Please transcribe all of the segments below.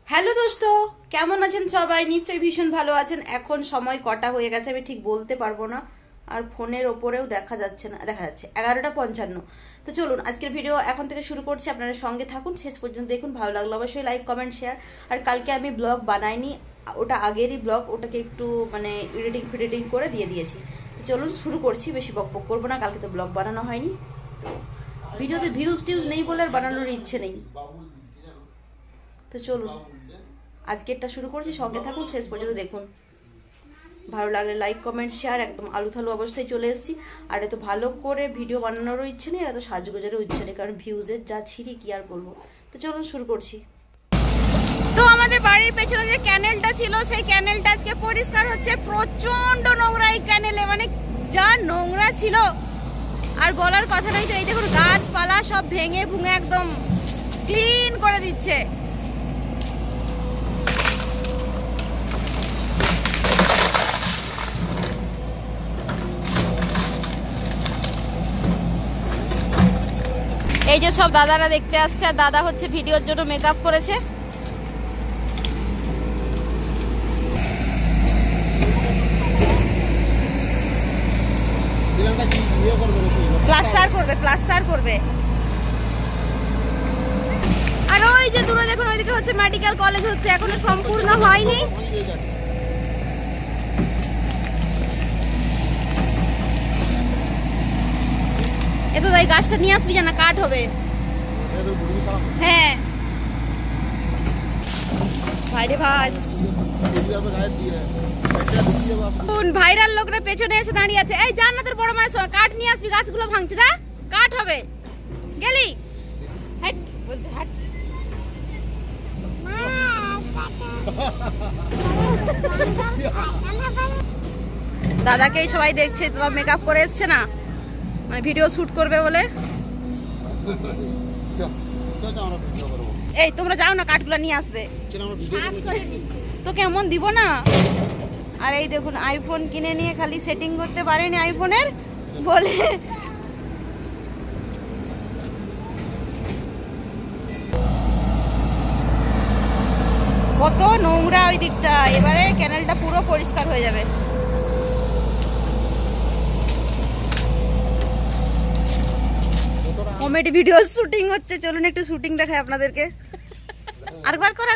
Hello দোস্ত, কেমন আছেন সবাই? নিশ্চয়ই ভীষণ ভালো আছেন। এখন সময় কটা হয়ে গেছে আমি ঠিক বলতে পারবো না, আর ফোনের ওপরেও দেখা যাচ্ছে না, দেখা যাচ্ছে 11:55। তো চলুন আজকের ভিডিও এখন থেকে শুরু করছি। আপনারা সঙ্গে থাকুন, শেষ পর্যন্ত দেখুন। ভালো লাগলো অবশ্যই লাইক কমেন্ট শেয়ার। আর কালকে আমি ব্লগ বানাইনি, ওটা আগেরই ব্লগ, ওটাকে একটু মানে এডিটিং করে দিয়ে দিয়েছি। তো চলুন শুরু করছি, বেশি বকবক করবো না, কালকে তো ব্লগ বানানো হয়নি। তো ভিডিওতে ভিউজ টিউজ নেই বলে আর বানানোর ইচ্ছে নেই। তো চলুন আজকেরটা শুরু করছি, সঙ্গে থাকুন, শেষ পর্যন্ত দেখুন। ভালো লাগলে লাইক কমেন্ট শেয়ার। একদম আলু থালু অবস্থায় চলে এসেছি। আর এত ভালো করে ভিডিও বানানোরও ইচ্ছে নেই, আর এত সাজগোজারও ইচ্ছে নেই, কারণ ভিউজের যা ছিঁড়ি কি আর বলবো। তো চলুন শুরু করছি। তো আমাদের বাড়ির পেছনে যে ক্যানেলটা ছিল, সেই ক্যানেলটা আজকে পরিষ্কার হচ্ছে। প্রচন্ড নোংরা এই ক্যানেলে, মানে যা নোংরা ছিল আর বলার কথা নয়। তো এই দেখুন গাছপালা সব ভেঙে ভুঙে একদম ক্লিন করে দিচ্ছে। এই যে সব দাদারা দেখতে আসছে, আর দাদা হচ্ছে ভিডিওর জন্য মেকআপ করেছে। প্লাস্টার করবে। আর ওই যে দূরে দেখুন, ওইদিকে হচ্ছে মেডিকেল কলেজ হচ্ছে, এখনো সম্পূর্ণ হয়নি। এতো তাই গাছটা নিয়ে আসবি, জানা কাঠ হবে। হ্যাঁ ভাইরে ভাই, ভাইরাল লোকরা পেছনে এসে দাঁড়িয়ে আছে। এই জান্নাতের বড় মায়ের সঙ্গে কাঠ নিয়ে আসবি, গাছগুলো ভাঙছে, দা কাঠ হবে। গেলি হাট বলছে, হাট। দাদাকেই সবাই দেখছে, দাদা মেকআপ করে এসছে না, মানে ভিডিও শুট করবে বলে। এই তোমরা যাও না, কাঠগুলো নিয়ে আসবে। তো কেমন দিব না। আর এই দেখুন আইফোন কিনে নিয়ে খালি সেটিং করতে পারেনি আইফোনের বলে। কত নোংরা ওই দিকটা, এবারে ক্যানেলটা পুরো পরিষ্কার হয়ে যাবে। কমেডি ভিডিও শুটিং হচ্ছে, চলুন একটু শুটিং দেখাই আপনাদেরকে। আরেকবার কর।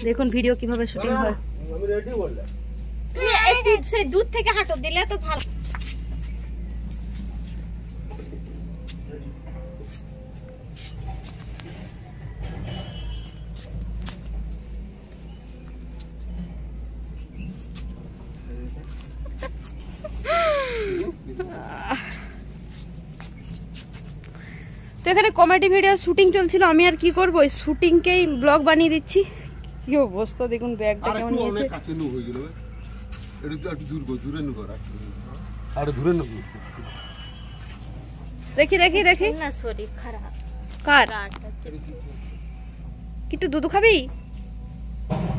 দেখুন ভিডিও কিভাবে শুটিং হয়। তুমি একটু সেই দূর থেকে হাঁটো, দিলে তো ভালো। তো এখানে কমেডি ভিডিও শুটিং চলছিল, আমি আর কি করবো, শুটিংকেই ব্লগ বানিয়ে দিচ্ছি। কি অবস্থা দেখুন, ব্যাগটা কেমন নিয়েছে। দেখি না, শরীর খারাপ। কার কিট্টু দুধ খাবি?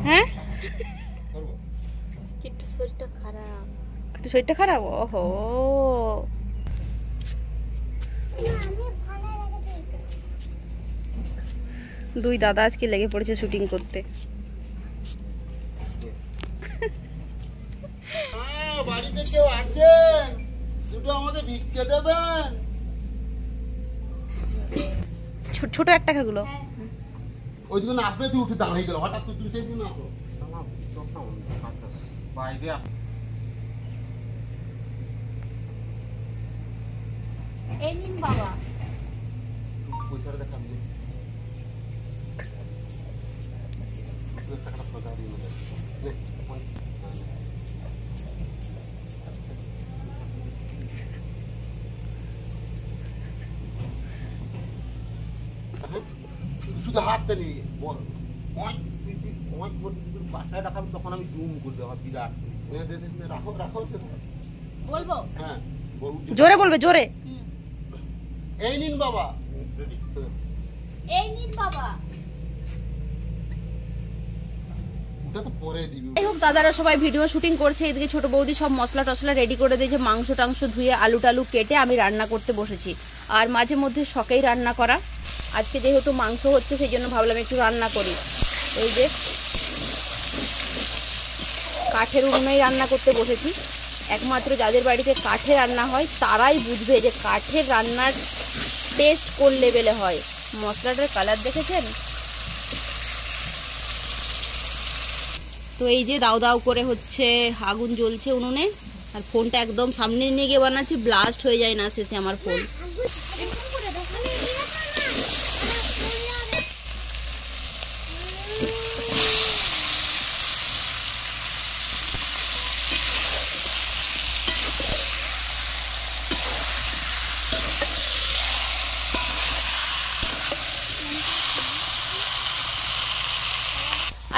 হ্যাঁ কিট্টু শরীরটা খারাপ। ওহো, দুই দাদা আজকে লেগে পড়েছে শুটিং করতে। বাড়িতে কেউ আছেন? দুটো আমাদের ভিক্ষে দেবেন। ছোট এক টাকাগুলো ওই দিন আসবে, তুই উঠে দাঁড়াই গেল হঠাৎ, তুমি সেই দিন আসো। এই নিন বাবা পয়সাটা দেখাবি। শুধু হাতটা নিয়ে বল, বাসায় রাখাবি, তখন আমি জুম করতে হবে বিরাট। রাখো রাখো, বলবো? হ্যাঁ জোরে বলবে, জোরে। এই নিন বাবা, এই নিন বাবা। ওটা তো পরে দিবি। যাই হোক দাদারা সবাই ভিডিও শুটিং করছে, এদিকে ছোট বৌদি সব মশলা টসলা রেডি করে দিয়েছে, মাংস টাংস ধুয়ে আলু টালু কেটে আমি রান্না করতে বসেছি। আর মাঝে মধ্যে শখেই রান্না করা, আজকে যেহেতু মাংস হচ্ছে সেই জন্য ভাবলাম একটু রান্না করি। এই যে কাঠের উনুনেই রান্না করতে বসেছি। একমাত্র যাদের বাড়িতে কাঠে রান্না হয় তারাই বুঝবে যে কাঠের রান্নার টেস্ট কোন লেভেলে হয়। মশলাটার কালার দেখেছেন তো? এই যে দাও দাও করে হচ্ছে আগুন জ্বলছে উনুনে, আর ফোনটা একদম সামনে নিয়ে গিয়ে বানাচ্ছি, ব্লাস্ট হয়ে যায় না শেষে আমার ফোন।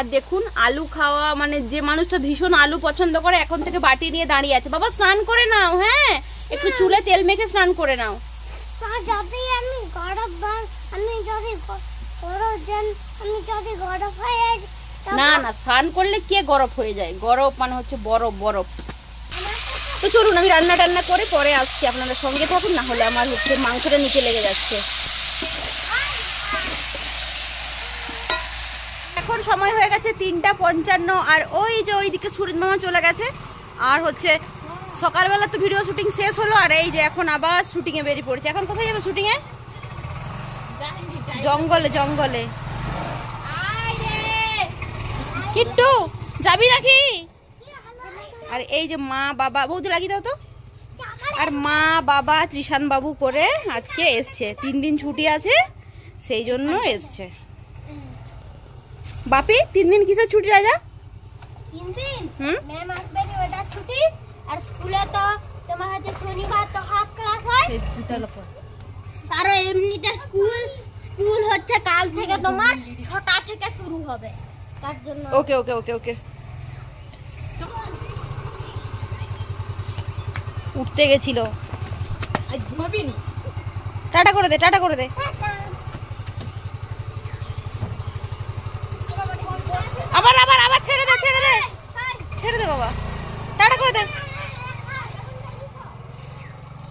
আর দেখুন আলু খাওয়া মানে যে মানুষটা ভীষণ আলু পছন্দ করে এখন থেকে বাটি নিয়ে দাঁড়িয়ে আছে। বাবা স্নান করে নাও, হ্যাঁ একটু চুলে তেল মেখে স্নান করে নাও। না না, স্নান করলে কে গরম হয়ে যায়? গরম মানে হচ্ছে বরফ বরফ। তো চলুন আমি রান্না টান্না করে পরে আসছি, আপনারা সঙ্গে থাকুন, না হলে আমার হচ্ছে মাংসটা নিচে লেগে যাচ্ছে। এখন সময় হয়ে গেছে 3:55, আর ওই যে ওইদিকে সুরজ মামা চলে গেছে। আর হচ্ছে সকালবেলা তো ভিডিও শুটিং শেষ হলো, আর এই যে এখন আবার শুটিংয়ে বেরিয়ে পড়েছে। এখন কোথায় যাবে শুটিংয়ে? জঙ্গলে জঙ্গলে। কিট্টু যাবি নাকি? আর এই যে মা বাবা, বৌদি লাগিয়ে দাও তো। আর মা বাবা ত্রিশান বাবু করে আজকে এসছে, 3 দিন ছুটি আছে সেই জন্য এসছে। বাপি 3 দিন কিসের ছুটি রাজা? 3 দিন ম্যাম আসবে নি, ওটা ছুটি। আর স্কুলে তো তোমার হচ্ছে শনিবার তো হাফ ক্লাস হয়। আর এমনিতে স্কুল হচ্ছে কাল থেকে তোমার 6টা থেকে শুরু হবে, তার জন্য। ওকে ওকে ওকে ওকে। উঠতে গেছিল, টাটা করে দে, টাটা করে দে। আবার আবার আবার ছেড়ে দে, ছেড়ে দে, ছেড়ে দে বাবা, টাটা করে দে।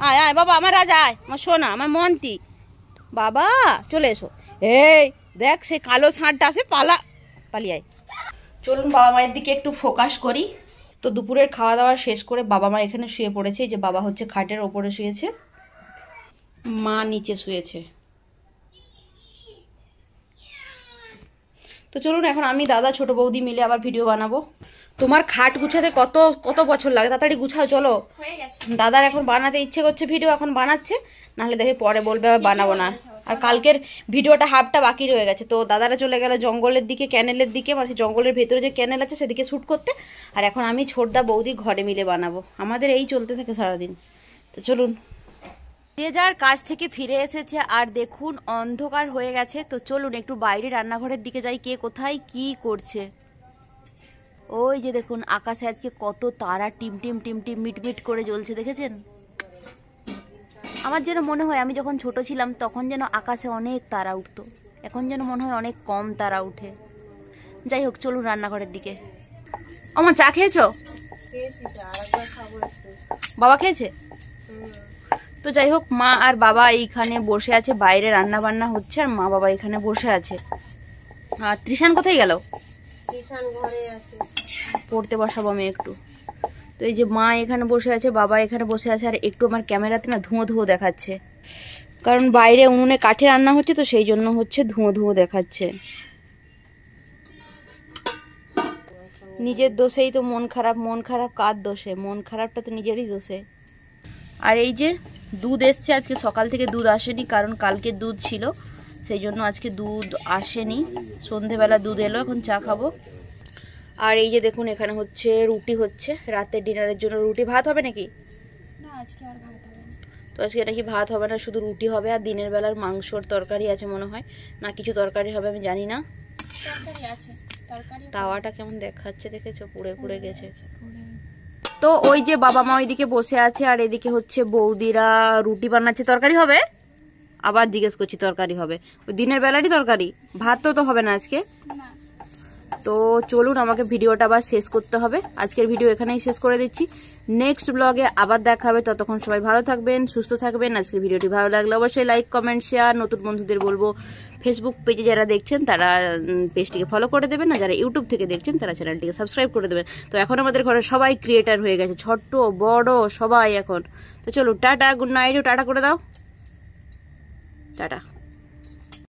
আয় আয় বাবা, আমার রাজা আয়, আমার সোনা, আমার মন্তি বাবা, চলে এসো। এই দেখ সে কালো ষাঁড়টা আসে, পালিয়ে আয়। চলুন বাবা মায়ের দিকে একটু ফোকাস করি। তো দুপুরের খাওয়া দাওয়া শেষ করে বাবা মা এখানে শুয়ে পড়েছে। যে বাবা হচ্ছে খাটের ওপরে শুয়েছে, মা নিচে শুয়েছে। তো চলুন এখন আমি দাদা ছোট বৌদি মিলে আবার ভিডিও বানাবো। তোমার খাট গুছাতে কত কত বছর লাগে, তাড়াতাড়ি গুছাও চলো। দাদার এখন বানাতে ইচ্ছে করছে, ভিডিও এখন বানাচ্ছে, নাহলে দেখে পরে বলবে আবার বানাবো না। আর কালকের ভিডিওটা হাফটা বাকি রয়ে গেছে। তো দাদারা চলে গেল জঙ্গলের দিকে, ক্যানেলের দিকে, মানে জঙ্গলের ভেতরে যে ক্যানেল আছে সেদিকে শ্যুট করতে। আর এখন আমি ছোটদা বৌদি ঘরে মিলে বানাবো। আমাদের এই চলতে থাকে সারাদিন। তো চলুন, যে যার কাজ থেকে ফিরে এসেছে, আর দেখুন অন্ধকার হয়ে গেছে। তো চলুন একটু বাইরে রান্নাঘরের দিকে যাই, কে কোথায় কি করছে। ওই যে দেখুন আকাশে আজকে কত তারা টিম টিম টিম টিম মিটমিট করে জ্বলছে, দেখেছেন? আমার যেন মনে হয় আমি যখন ছোট ছিলাম তখন যেন আকাশে অনেক তারা উঠতো, এখন যেন মনে হয় অনেক কম তারা উঠে। যাই হোক চলুন রান্নাঘরের দিকে। আমার চা খেয়েছো? বাবা খেয়েছে? তো যাই হোক মা আর বাবা এইখানে বসে আছে, বাইরে রান্না বান্না হচ্ছে, আর মা বাবা এখানে বসে আছে। আর ত্রিশান কোথায় গেল? পড়তে বসাবো আমি একটু। তো এই যে মা এখানে বসে আছে, বাবা এখানে বসে আছে, আর একটু আমার ক্যামেরাতে না ধুঁয়ো ধুঁয়ো দেখাচ্ছে, কারণ বাইরে উনুনে কাঠে রান্না হচ্ছে, তো সেই জন্য হচ্ছে ধুঁয়ো ধুঁয়ো দেখাচ্ছে। নিজের দোষেই তো মন খারাপ। মন খারাপ কার দোষে? মন খারাপটা তো নিজেরই দোষে। আর এই যে দুধ এসছে, আজকে সকাল থেকে দুধ আসেনি, কারণ কালকে দুধ ছিল সেই জন্য আজকে দুধ আসেনি। সন্ধেবেলা দুধ এলো, এখন চা খাবো। আর এই যে দেখুন এখানে হচ্ছে রুটি হচ্ছে, রাতের ডিনারের জন্য। রুটি ভাত হবে নাকি? না আজকে আর ভাত হবে না। তো আজকে নাকি ভাত হবে না, শুধু রুটি হবে। আর দিনের বেলার মাংসর তরকারি আছে মনে হয়, না কিছু তরকারি হবে আমি জানি না। তরকারি আছে, তরকারি। তাওয়াটা কেমন দেখাচ্ছে দেখেছো, পুড়ে পুড়ে গেছে। তো ওই যে বাবা মা ওইদিকে বসে আছে, আর এদিকে হচ্ছে বৌদিরা রুটি বানাচ্ছে। তরকারি হবে? আবার জিজ্ঞেস করছি তরকারি হবে, ওই দিনের বেলারই তরকারি, ভাত তো হবে না আজকে। তো চলুন, আমাকে ভিডিওটা আবার শেষ করতে হবে। আজকের ভিডিও এখানেই শেষ করে দিচ্ছি, নেক্সট ব্লগে আবার দেখা হবে। ততক্ষণ সবাই ভালো থাকবেন, সুস্থ থাকবেন। আজকের ভিডিওটি ভালো লাগলে অবশ্যই লাইক, কমেন্ট, শেয়ার। নতুন বন্ধুদের বলবো ফেসবুক পেজে যারা দেখছেন তারা পেজটিকে ফলো করে দেবেন, আর যারা ইউটিউব থেকে দেখছেন তারা চ্যানেলটিকে সাবস্ক্রাইব করে দেবেন। তো এখন আমাদের ঘরে সবাই ক্রিয়েটার হয়ে গেছে, ছোট্ট বড় সবাই এখন। তো চলো, টাটা, গুড নাইট, টাটা করে দাও, টাটা।